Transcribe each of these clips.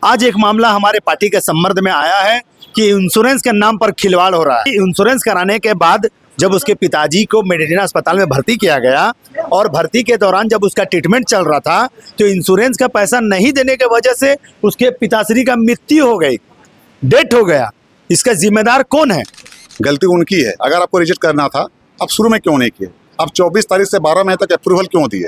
आज एक मामला हमारे पार्टी के संपर्क में आया है कि इंश्योरेंस के नाम पर खिलवाड़ हो रहा है। इंश्योरेंस कराने के बाद जब उसके पिताजी को मेडिटेना अस्पताल में भर्ती किया गया और भर्ती के दौरान जब उसका ट्रीटमेंट चल रहा था तो इंश्योरेंस का पैसा नहीं देने की वजह से उसके पिताश्री का मृत्यु हो गई, डेथ हो गया। इसका जिम्मेदार कौन है? गलती उनकी है। अगर आपको रिजेक्ट करना था अब शुरू में क्यों नहीं किए? अब 24 तारीख से 12 मई तक अप्रूवल क्यों दिए?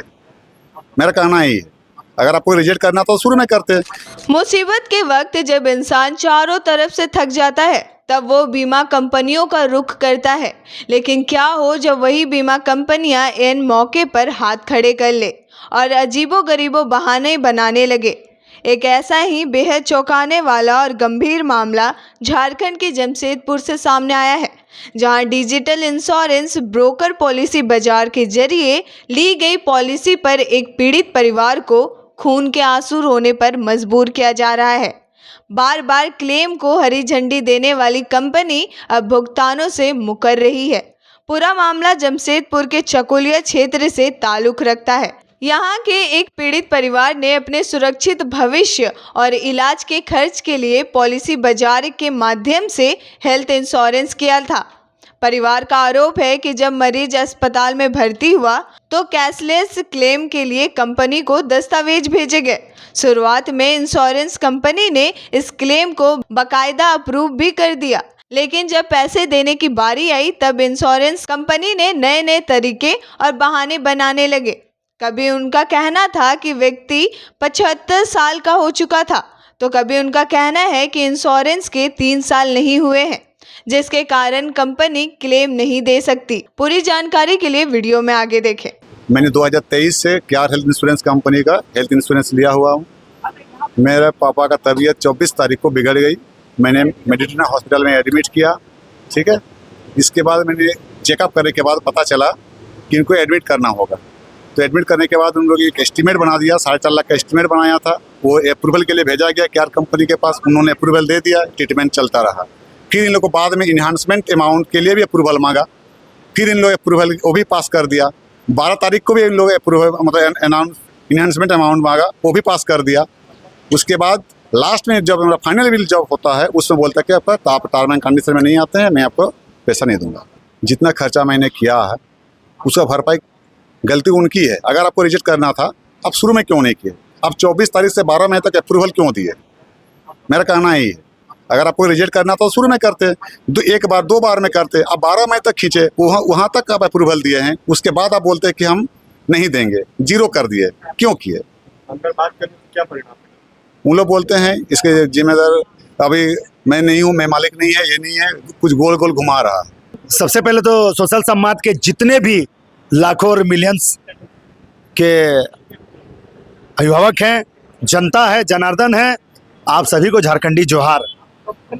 मेरा कहना यही है, अगर आपको रिजेक्ट करना तो शुरू में करते। मुसीबत के वक्त जब इंसान चारों तरफ से थक जाता है तब वो बीमा कंपनियों का रुख करता है, लेकिन क्या हो जब वही बीमा कंपनियां इन मौके पर हाथ खड़े कर ले और अजीबो-गरीबो बहाने बनाने लगे। एक ऐसा ही बेहद चौंकाने वाला और गंभीर मामला झारखंड के जमशेदपुर से सामने आया है, जहां डिजिटल इंश्योरेंस ब्रोकर पॉलिसी बाजार के जरिए ली गई पॉलिसी पर एक पीड़ित परिवार को खून के आंसू रोने पर मजबूर किया जा रहा है। बार बार क्लेम को हरी झंडी देने वाली कंपनी अब भुगतानों से मुकर रही है। पूरा मामला जमशेदपुर के चकोलिया क्षेत्र से ताल्लुक रखता है। यहाँ के एक पीड़ित परिवार ने अपने सुरक्षित भविष्य और इलाज के खर्च के लिए पॉलिसी बाजार के माध्यम से हेल्थ इंश्योरेंस किया था। परिवार का आरोप है कि जब मरीज अस्पताल में भर्ती हुआ तो कैशलेस क्लेम के लिए कंपनी को दस्तावेज भेजे गए। शुरुआत में इंश्योरेंस कंपनी ने इस क्लेम को बाकायदा अप्रूव भी कर दिया, लेकिन जब पैसे देने की बारी आई तब इंश्योरेंस कंपनी ने नए नए तरीके और बहाने बनाने लगे। कभी उनका कहना था कि व्यक्ति 75 साल का हो चुका था, तो कभी उनका कहना है कि इंश्योरेंस के 3 साल नहीं हुए हैं, जिसके कारण कंपनी क्लेम नहीं दे सकती। पूरी जानकारी के लिए वीडियो में आगे देखें। मैंने 2023 से केआर हेल्थ इंश्योरेंस कंपनी का हेल्थ इंश्योरेंस लिया हुआ हूँ। मेरे पापा का तबीयत 24 तारीख को बिगड़ गई। मैंने मेडिटेना हॉस्पिटल में एडमिट किया, ठीक है। इसके बाद मैंने चेकअप करने के बाद पता चला कि इनको एडमिट करना होगा। तो एडमिट करने के बाद उन लोग एक एस्टीमेट बना दिया, 4.5 लाख का एस्टीमेट बनाया था। वो अप्रूवल के लिए भेजा गया केआर कंपनी के पास, उन्होंने अप्रूवल दे दिया, ट्रीटमेंट चलता रहा। फिर इन लोग को बाद में इन्हांसमेंट अमाउंट के लिए भी अप्रूवल मांगा, फिर इन लोग अप्रूवल वो भी पास कर दिया। 12 तारीख को भी इन लोग अप्रूवल मतलब इन्हांसमेंट अमाउंट मांगा, वो भी पास कर दिया। उसके बाद लास्ट में जब मेरा फाइनल बिल जब होता है उसमें बोलता है कि आप टर्म एंड कंडीशन में नहीं आते हैं, मैं आपको पैसा नहीं दूंगा। जितना खर्चा मैंने किया है उसका भरपाई गलती उनकी है। अगर आपको रिजेक्ट करना था अब शुरू में क्यों नहीं किए? अब 24 तारीख से 12 मई तक अप्रूवल क्यों दिए? मेरा कहना यही है, अगर आपको रिजेक्ट करना तो शुरू में करते, एक बार 2 बार में करते। अब 12 मई तक खींचे, वहाँ तक आप अप्रूवल दिए हैं, उसके बाद आप बोलते हैं कि हम नहीं देंगे, 0 कर दिए। क्यों किए? अंदर बात करने से क्या परिणाम? उन लोग बोलते हैं इसके जिम्मेदार अभी मैं नहीं हूँ, मैं मालिक नहीं है, ये नहीं है, कुछ गोल गोल घुमा रहा है। सबसे पहले तो सोशल समाज के जितने भी लाखों और मिलियंस के अभिभावक हैं, जनता है, जनार्दन है, आप सभी को झारखंडी जोहार।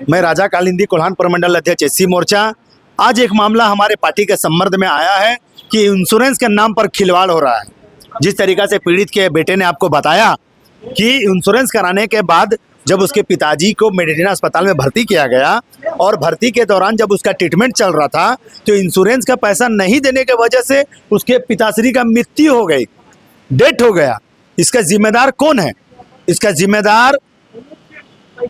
मैं राजा कालिंदी कोल्हान प्रमंडल अध्यक्ष एससी मोर्चा। आज एक मामला हमारे पार्टी के संपर्क में आया है कि इंश्योरेंस के नाम पर खिलवाड़ हो रहा है। जिस तरीक़ा से पीड़ित के बेटे ने आपको बताया कि इंश्योरेंस कराने के बाद जब उसके पिताजी को मेडिटेना अस्पताल में भर्ती किया गया और भर्ती के दौरान जब उसका ट्रीटमेंट चल रहा था तो इंश्योरेंस का पैसा नहीं देने के वजह से उसके पिताश्री का मृत्यु हो गई, डेथ हो गया। इसका जिम्मेदार कौन है? इसका जिम्मेदार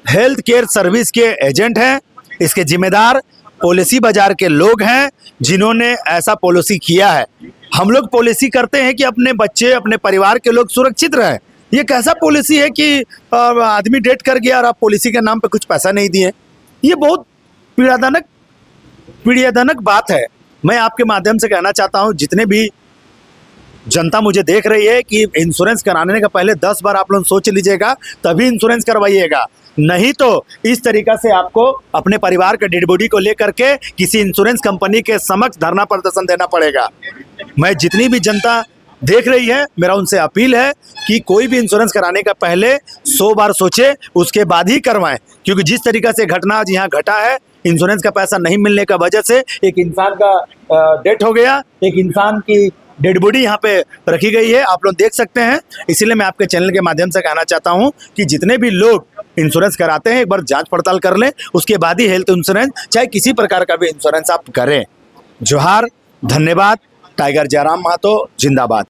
हेल्थ केयर सर्विस के एजेंट हैं। इसके जिम्मेदार पॉलिसी बाजार के लोग हैं जिन्होंने ऐसा पॉलिसी किया है। हम लोग पॉलिसी करते हैं कि अपने बच्चे, अपने परिवार के लोग सुरक्षित रहें। ये कैसा पॉलिसी है कि आदमी डेथ कर गया और आप पॉलिसी के नाम पे कुछ पैसा नहीं दिए? ये बहुत पीड़ाजनक बात है। मैं आपके माध्यम से कहना चाहता हूँ, जितने भी जनता मुझे देख रही है, कि इंश्योरेंस कराने का पहले 10 बार आप लोग सोच लीजिएगा, तभी इंश्योरेंस करवाइएगा। नहीं तो इस तरीका से आपको अपने परिवार के डेड बॉडी को लेकर के किसी इंश्योरेंस कंपनी के समक्ष धरना प्रदर्शन देना पड़ेगा। मैं जितनी भी जनता देख रही है, मेरा उनसे अपील है कि कोई भी इंश्योरेंस कराने का पहले 100 बार सोचे, उसके बाद ही करवाएं। क्योंकि जिस तरीका से घटना आज यहाँ घटा है, इंश्योरेंस का पैसा नहीं मिलने का वजह से एक इंसान का डेथ हो गया, एक इंसान की डेड बॉडी यहाँ पे रखी गई है, आप लोग देख सकते हैं। इसीलिए मैं आपके चैनल के माध्यम से कहना चाहता हूँ कि जितने भी लोग इंश्योरेंस कराते हैं एक बार जांच पड़ताल कर लें, उसके बाद ही हेल्थ इंश्योरेंस चाहे किसी प्रकार का भी इंश्योरेंस आप करें। जोहार, धन्यवाद। टाइगर जयराम महतो जिंदाबाद।